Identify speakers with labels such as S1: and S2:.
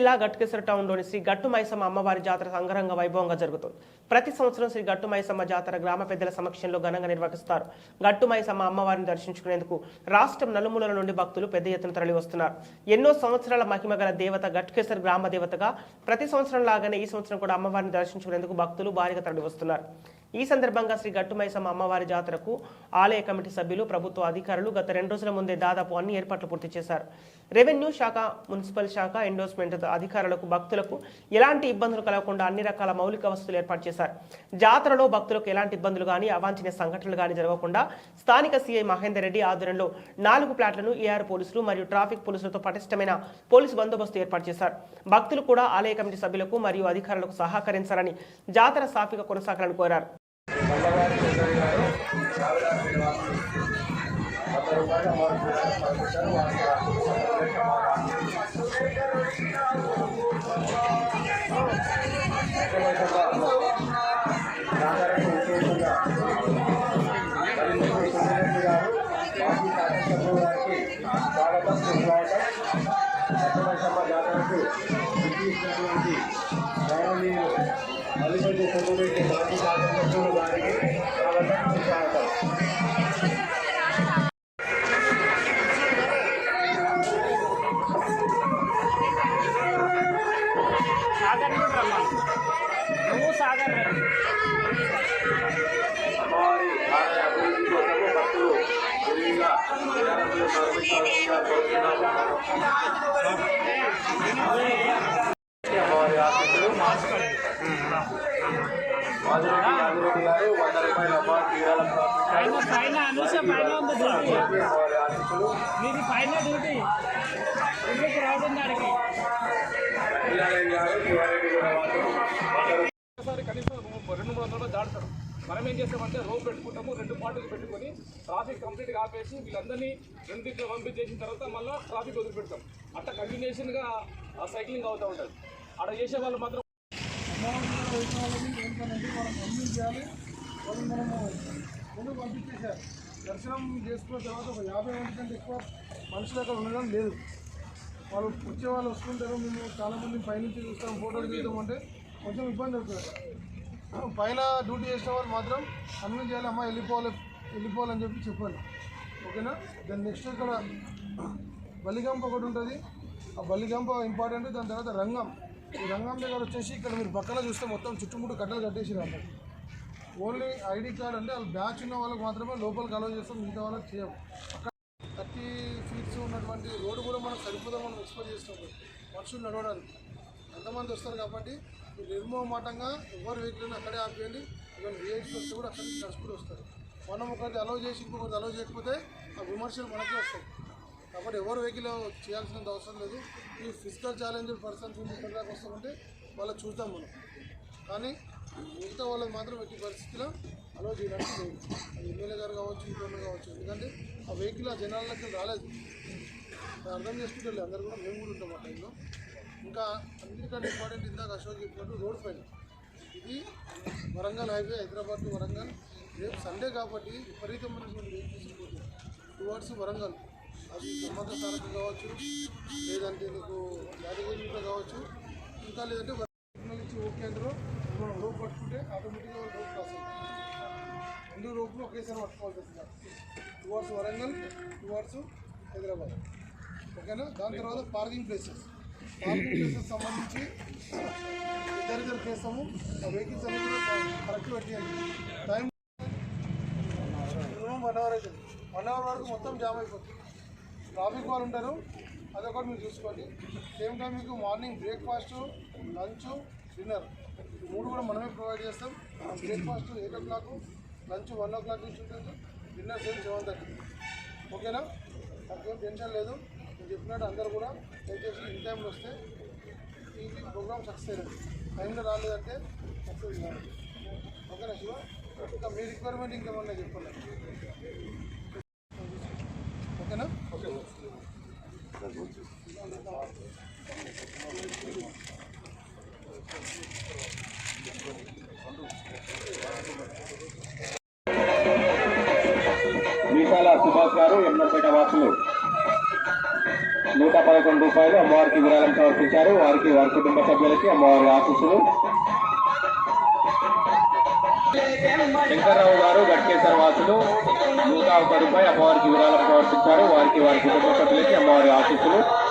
S1: జిల్లా గట్కేసర టౌన్లోని శ్రీ గట్టు మైసమ్మ అమ్మవారి జాతర అంగరంగ వైభవంగా జరుగుతుంది. ప్రతి సంవత్సరం శ్రీ గట్టు మైసమ్మ జాతర గ్రామ పెద్దల సమక్షంలో ఘనంగా నిర్వహిస్తారు. గట్టు మైసమ్మ అమ్మవారిని దర్శించుకునేందుకు రాష్ట్రం నలుమూలల నుండి భక్తులు పెద్ద ఎత్తున తరలి వస్తున్నారు. ఎన్నో సంవత్సరాల మహిమ గల దేవత గట్కేసర గ్రామ దేవతగా ప్రతి సంవత్సరం లాగానే ఈ సంవత్సరం కూడా అమ్మవారిని దర్శించుకునేందుకు భక్తులు భారీగా తరలి వస్తున్నారు. ఈ సందర్భంగా శ్రీ గట్టు మైసమ్మ అమ్మవారి జాతరకు ఆలయ కమిటీ సభ్యులు, ప్రభుత్వ అధికారులు గత 2 రోజుల ముందే దాదాపు అన్ని ఏర్పాట్లు పూర్తి చేశారు. రెవెన్యూ శాఖ, మున్సిపల్ శాఖ, ఎండోర్స్మెంట్ అధికారులకు భక్తులకు ఎలాంటి ఇబ్బందులు కలగకుండా అన్ని రకాల మౌలిక వసతులు ఏర్పాటు చేశారు. జాతరలో భక్తులకు ఎలాంటి ఇబ్బందులు కానీ, అవాంఛనీయ సంఘటనలు కానీ జరగకుండా స్థానిక సీఐ మహేందర్ రెడ్డి ఆధ్వర్యంలో 4 ప్లాట్లను ఏఆర్ పోలీసులు మరియు ట్రాఫిక్ పోలీసులతో పటిష్టమైన పోలీసు బందోబస్తు ఏర్పాటు చేశారు. భక్తులు కూడా ఆలయ కమిటీ సభ్యులకు మరియు అధికారులకు సహకరించాలని, జాతర సాఫీగా కొనసాగాలని కోరారు.
S2: కనీసం 200-300 దాడతారు. మనం ఏం చేస్తామంటే రోప్ పెట్టుకుంటాము, 2 పార్టీలు పెట్టుకొని ట్రాఫిక్ కంప్లీట్గా ఆపేసి వీళ్ళందరినీ 2 దిక్కులు పంపించేసిన తర్వాత మళ్ళీ ట్రాఫిక్ వదిలిపెడతాం. అట్లా కంటిన్యూషన్గా సైక్లింగ్ అవుతూ ఉంటుంది. అక్కడ చేసే వాళ్ళు మాత్రం
S3: చేయాలి. వాళ్ళు మనము ముందుకు పంపించేసారు. దర్శనం చేసుకున్న తర్వాత ఒక 50 మంది కంటే ఎక్కువ మనుషులు అక్కడ ఉండడం లేదు. వాళ్ళు వచ్చే వాళ్ళు వస్తుంటారు. మేము చాలామంది పైనుంచి చూస్తాం, ఫోటోలు తీద్దాం అంటే కొంచెం ఇబ్బంది అవుతుంది. పైన డ్యూటీ చేసిన వాళ్ళు మాత్రం అన్నీ చేయాలి, అమ్మ వెళ్ళిపోవాలని చెప్పాలి. ఓకేనా? దాని నెక్స్ట్ ఇక్కడ బలిగంప ఒకటి ఉంటుంది. ఆ బలిగంప ఇంపార్టెంట్. దాని తర్వాత రంగం. ఈ రంగం దగ్గర వచ్చేసి ఇక్కడ మీరు పక్కన చూస్తే మొత్తం చుట్టుముట్టు కట్టలు కట్టేసి రావాలి. ఓన్లీ ఐడి కార్డ్ అంటే వాళ్ళు బ్యాచ్ ఉన్న వాళ్ళకి మాత్రమే లోపలికి అలౌ చేస్తాం, మిగతా వాళ్ళకి చేయం. అక్కడ 30 ఫీట్స్ ఉన్నటువంటి రోడ్డు కూడా మనం సరిపోదాం, మనం ఎక్స్పెక్ట్ చేస్తాం మనుషులు నడవడానికి. ఎంతమంది వస్తారు కాబట్టి నిర్మోహమాటంగా ఎవరు వెహికల్ అక్కడే ఆపేయండి. ఈవెన్ విఐపీస్ వస్తే కూడా అక్కడి నుంచి నడుచుకుంటూ వస్తారు. మనం ఒకటి అలౌ చేసి ఇంకొకటి అలౌ చేయకపోతే ఆ విమర్శలు మనకే వస్తాయి. కాబట్టి ఎవరు వెహికల్ చేయాల్సినంత అవసరం లేదు. ఈ ఫిజికల్ ఛాలెంజ్ పర్సన్స్ ఇక్కడ దాకా వస్తామంటే వాళ్ళకి చూద్దాం మనం, కానీ మిగతా వాళ్ళకి మాత్రం ఎట్టి పరిస్థితిలో అలౌ చేయడానికి లేదు. అది ఎమ్మెల్యే గారు కావచ్చు, ఇంకోళ్ళు కావచ్చు. ఎందుకంటే ఆ వెహికల్ ఆ జనాలకి రాలేదు. అర్థం చేసుకుంటే అందరూ కూడా మేము కూడా ఉంటాం ఆ టైంలో. ఇంకా అన్నిటికంటే ఇంపార్టెంట్ ఇందాక అశోక్ చెప్పినట్టు రోడ్ పైన ఇది వరంగల్ హైవే, హైదరాబాద్ టు వరంగల్. రేపు సండే కాబట్టి విపరీతమైనటువంటి వెహికల్స్ పోతుంది టువర్డ్స్ వరంగల్. అది సమ్మక సారక కావచ్చు, లేదంటే నీకు యాదగిరిలో కావచ్చు, ఇంకా లేదంటే వరంగల్ నుంచి ఓకే అందులో మనం రోప్ పట్టుకుంటే ఆటోమేటిక్గా రోప్ క్రాస్ అవుతుంది. 2 రోప్లు ఒకేసారి పట్టుకోవాల్సి వస్తుంది టువర్డ్స్ వరంగల్, టువర్డ్స్ హైదరాబాద్. ఓకేనా? దాని తర్వాత పార్కింగ్ ప్లేసెస్ సంబంధించి ఇద్దరు చేస్తాము. ఆ వెహికల్స్ అన్ని కూడా కరెక్ట్ పెట్టేయండి. టైం మినిమం 1 అవర్ అవుతుంది. 1 అవర్ వరకు మొత్తం జామ్ అయిపోతుంది. ట్రాఫిక్ వాళ్ళు ఉంటారు, అదొకటి మీరు చూసుకోండి. సేమ్ టైం మీకు మార్నింగ్ బ్రేక్ఫాస్ట్, లంచ్, డిన్నర్ 3 కూడా మనమే ప్రొవైడ్ చేస్తాం. బ్రేక్ఫాస్ట్ 8 o'clock, లంచ్ 1 o'clock నుంచి ఉంటుంది, డిన్నర్ సేమ్ 7:30. ఓకేనా? నాకేం టెన్షన్ లేదు. నేను చెప్పినట్టు అందరూ కూడా దయచేసి ఇన్ టైంలో వస్తే ఈ ప్రోగ్రామ్ సక్సెస్ అయ్యింది. టైంలో రాలేదంటే సక్సెస్ కాదు. ఓకేనా శివ? ఇంకా మీ రిక్వైర్మెంట్ ఇంకేమన్నా చెప్పండి. ఓకేనా? ఓకే.
S4: మీసాల సుభాష్ గారు, ఎన్నపేట వాసులు. రూపాయలు అమ్మవారికి విరాళం సమర్పించారు. వారికి వారి కుటుంబ సభ్యులకి అమ్మవారి ఆశీస్సులు. శంకర్రావు గారు గట్కేశ్వర వాసులు రూపాయి అమ్మవారికి విరాళం సమర్పించారు. వారికి వారి కుటుంబ సభ్యులకి అమ్మవారి ఆశీస్సులు.